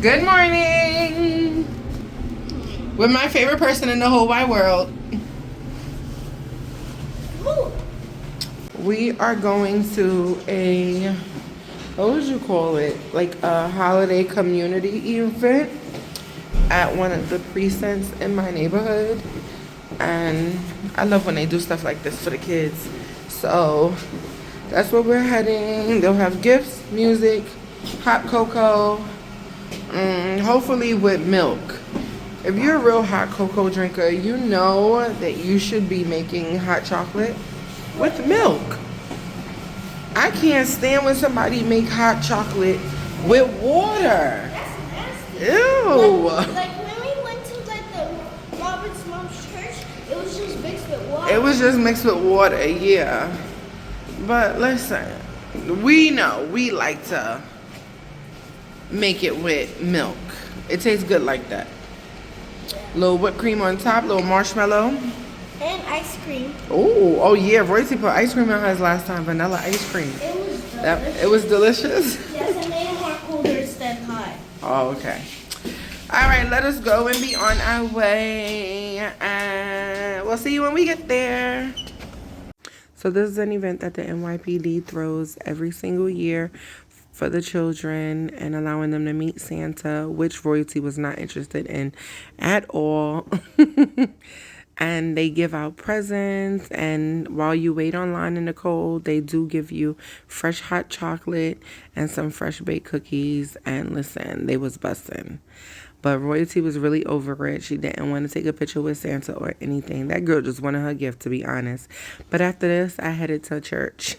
Good morning. With my favorite person in the whole wide world. We are going to a, what would you call it? Like a holiday community event at one of the precincts in my neighborhood. And I love when they do stuff like this for the kids. So that's where we're heading. They'll have gifts, music, hot cocoa, hopefully with milk. If you're a real hot cocoa drinker, you know that you should be making hot chocolate with milk. I can't stand when somebody make hot chocolate with water. That's nasty. Ew. Like when we went to the Robert's mom's church, it was just mixed with water. It was just mixed with water, yeah. But listen, we know we like to make it with milk. It tastes good like that. Little whipped cream on top, little marshmallow. And ice cream. Oh yeah, Royce put ice cream on hers last time, vanilla ice cream. It was delicious. It was delicious? Yes, and they are colder instead hot. Oh, okay. All right, let us go and be on our way. And we'll see you when we get there. So this is an event that the NYPD throws every single year for the children and allowing them to meet Santa, which Royalty was not interested in at all. And they give out presents, and while you wait online in the cold, they do give you fresh hot chocolate and some fresh baked cookies. And listen, they was busting. But Royalty was really over it. She didn't want to take a picture with Santa or anything. That girl just wanted her gift, to be honest. But after this, I headed to church.